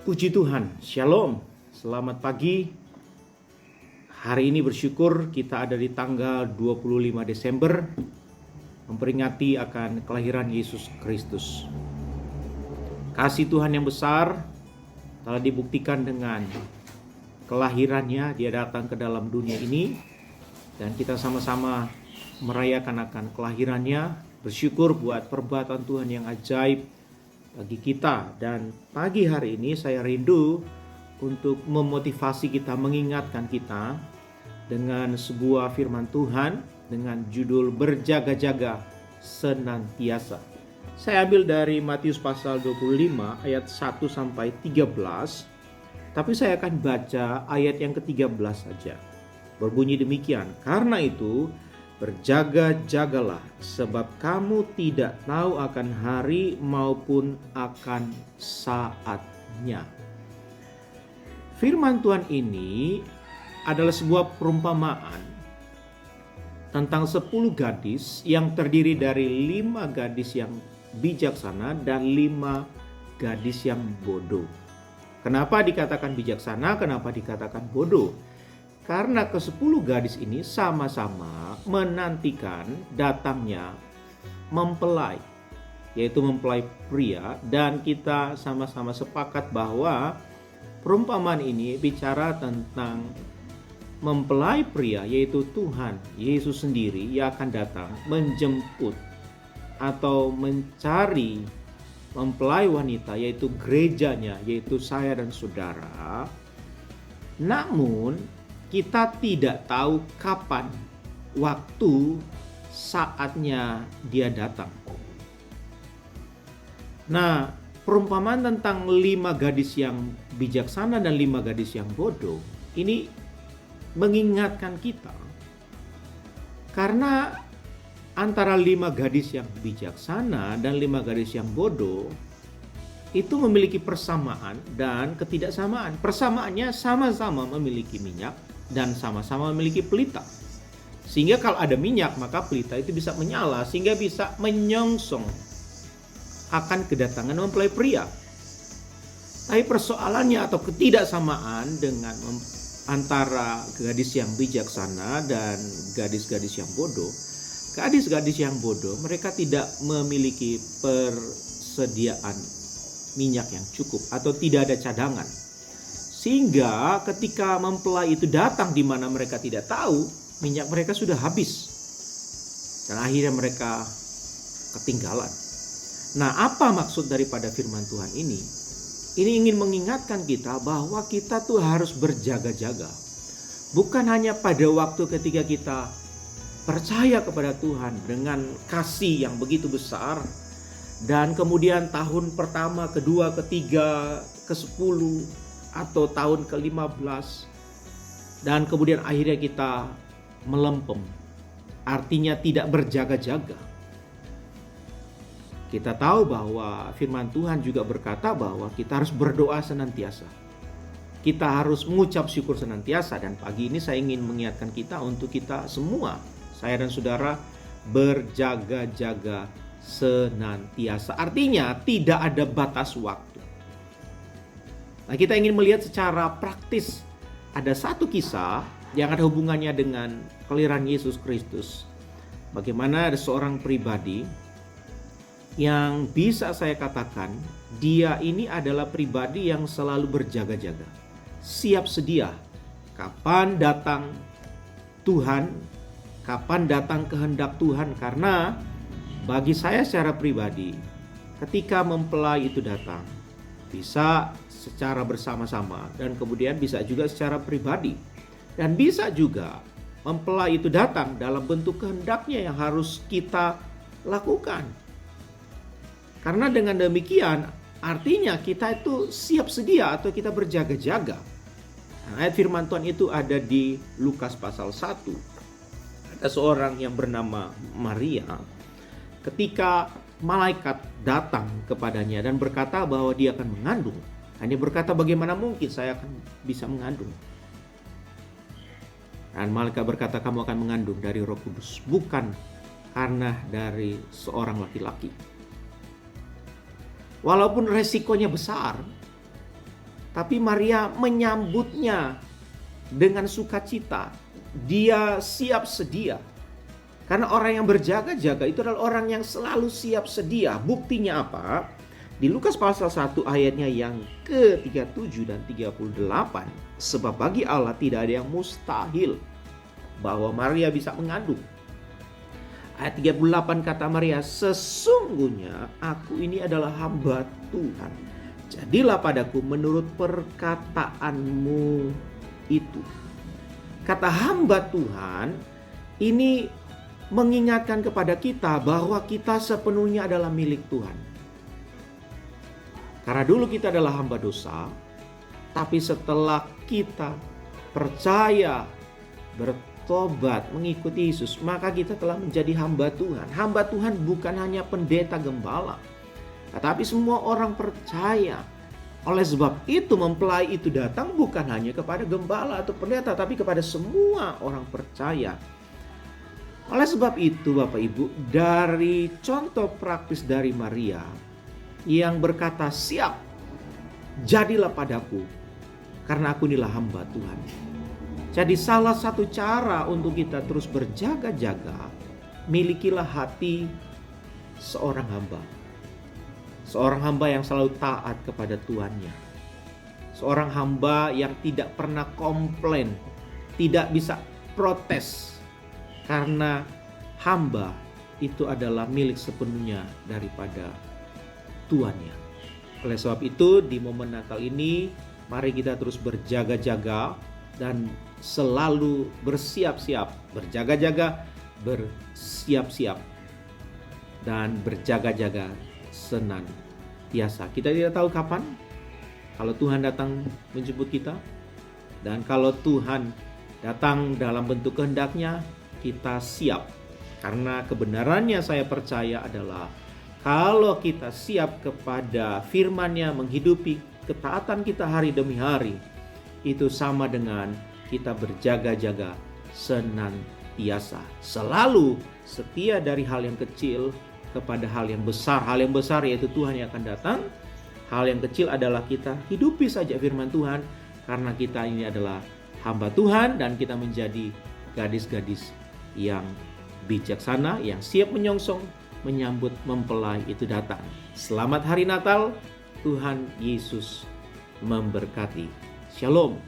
Puji Tuhan, Shalom, selamat pagi. Hari ini bersyukur kita ada di tanggal 25 Desember memperingati akan kelahiran Yesus Kristus. Kasih Tuhan yang besar telah dibuktikan dengan kelahirannya. Dia datang ke dalam dunia ini dan kita sama-sama merayakan akan kelahirannya. Bersyukur buat perbuatan Tuhan yang ajaib bagi kita. Dan pagi hari ini saya rindu untuk memotivasi kita, mengingatkan kita dengan sebuah firman Tuhan dengan judul berjaga-jaga senantiasa. Saya ambil dari Matius pasal 25 ayat 1 sampai 13. Tapi saya akan baca ayat yang ke-13 saja. Berbunyi demikian, karena itu berjaga-jagalah, sebab kamu tidak tahu akan hari maupun akan saatnya. Firman Tuhan ini adalah sebuah perumpamaan tentang 10 gadis yang terdiri dari 5 gadis yang bijaksana dan 5 gadis yang bodoh. Kenapa dikatakan bijaksana? Kenapa dikatakan bodoh? Karena ke-10 gadis ini sama-sama menantikan datangnya mempelai, yaitu mempelai pria, dan kita sama-sama sepakat bahwa perumpamaan ini bicara tentang mempelai pria, yaitu Tuhan Yesus sendiri yang akan datang menjemput atau mencari mempelai wanita, yaitu gerejanya, yaitu saya dan saudara. Namun kita tidak tahu kapan waktu saatnya dia datang. Nah, perumpamaan tentang 5 gadis yang bijaksana dan 5 gadis yang bodoh ini mengingatkan kita, karena antara 5 gadis yang bijaksana dan 5 gadis yang bodoh itu memiliki persamaan dan ketidaksamaan. Persamaannya sama-sama memiliki minyak dan sama-sama memiliki pelita. Sehingga kalau ada minyak, maka pelita itu bisa menyala sehingga bisa menyongsong akan kedatangan mempelai pria. Tapi persoalannya atau ketidaksamaan dengan antara gadis yang bijaksana dan gadis-gadis yang bodoh. Gadis-gadis yang bodoh, mereka tidak memiliki persediaan minyak yang cukup atau tidak ada cadangan. Sehingga ketika mempelai itu datang di mana mereka tidak tahu, minyak mereka sudah habis. Dan akhirnya mereka ketinggalan. Nah, apa maksud daripada firman Tuhan ini? Ini ingin mengingatkan kita bahwa kita tuh harus berjaga-jaga. Bukan hanya pada waktu ketika kita percaya kepada Tuhan dengan kasih yang begitu besar, dan kemudian tahun pertama, kedua, ketiga, ke-10 atau tahun ke-15, dan kemudian akhirnya kita melempem, artinya tidak berjaga-jaga. Kita tahu bahwa firman Tuhan juga berkata bahwa kita harus berdoa senantiasa. Kita harus mengucap syukur senantiasa. Dan pagi ini saya ingin mengingatkan kita untuk kita semua, saya dan saudara, berjaga-jaga senantiasa. Artinya tidak ada batas waktu. Nah, kita ingin melihat secara praktis. Ada satu kisah yang ada hubungannya dengan kelahiran Yesus Kristus. Bagaimana ada seorang pribadi yang bisa saya katakan dia ini adalah pribadi yang selalu berjaga-jaga, siap sedia kapan datang Tuhan, kapan datang kehendak Tuhan. Karena bagi saya secara pribadi, ketika mempelai itu datang, bisa secara bersama-sama dan kemudian bisa juga secara pribadi. Dan bisa juga mempelai itu datang dalam bentuk kehendaknya yang harus kita lakukan. Karena dengan demikian artinya kita itu siap sedia atau kita berjaga-jaga. Nah, ayat firman Tuhan itu ada di Lukas pasal 1. Ada seorang yang bernama Maria. Ketika malaikat datang kepadanya dan berkata bahwa dia akan mengandung. Dan dia berkata, bagaimana mungkin saya akan bisa mengandung? Dan malaikat berkata, kamu akan mengandung dari Roh Kudus, bukan karena dari seorang laki-laki. Walaupun resikonya besar, Tapi Maria menyambutnya dengan sukacita. Dia siap sedia. Karena orang yang berjaga-jaga itu adalah orang yang selalu siap sedia. Buktinya apa? Di Lukas pasal 1 ayatnya yang ke-37 dan 38. Sebab bagi Allah tidak ada yang mustahil bahwa Maria bisa mengandung. Ayat 38 kata Maria, sesungguhnya aku ini adalah hamba Tuhan. Jadilah padaku menurut perkataanmu itu. Kata hamba Tuhan ini mengingatkan kepada kita bahwa kita sepenuhnya adalah milik Tuhan. Karena dulu kita adalah hamba dosa, tapi setelah kita percaya, bertobat, mengikuti Yesus, maka kita telah menjadi hamba Tuhan. Hamba Tuhan bukan hanya pendeta gembala, tetapi semua orang percaya. Oleh sebab itu mempelai itu datang bukan hanya kepada gembala atau pendeta, tapi kepada semua orang percaya. Oleh sebab itu Bapak Ibu, dari contoh praktis dari Maria yang berkata, siap, jadilah padaku, karena aku inilah hamba Tuhan. Jadi salah satu cara untuk kita terus berjaga-jaga, milikilah hati seorang hamba. Seorang hamba yang selalu taat kepada Tuannya. Seorang hamba yang tidak pernah komplain, tidak bisa protes. Karena hamba itu adalah milik sepenuhnya daripada Tuannya. Oleh sebab itu di momen Natal ini mari kita terus berjaga-jaga dan selalu bersiap-siap, berjaga-jaga, bersiap-siap dan berjaga-jaga senantiasa. Kita tidak tahu kapan kalau Tuhan datang menjemput kita, dan kalau Tuhan datang dalam bentuk kehendak-Nya, kita siap. Karena kebenarannya saya percaya adalah kalau kita siap kepada firman-Nya, menghidupi ketaatan kita hari demi hari, itu sama dengan kita berjaga-jaga senantiasa. Selalu setia dari hal yang kecil kepada hal yang besar. Hal yang besar yaitu Tuhan yang akan datang. Hal yang kecil adalah kita hidupi saja firman Tuhan, karena kita ini adalah hamba Tuhan dan kita menjadi gadis-gadis yang bijaksana, yang siap menyongsong menyambut mempelai itu datang. Selamat hari Natal, Tuhan Yesus memberkati. Shalom.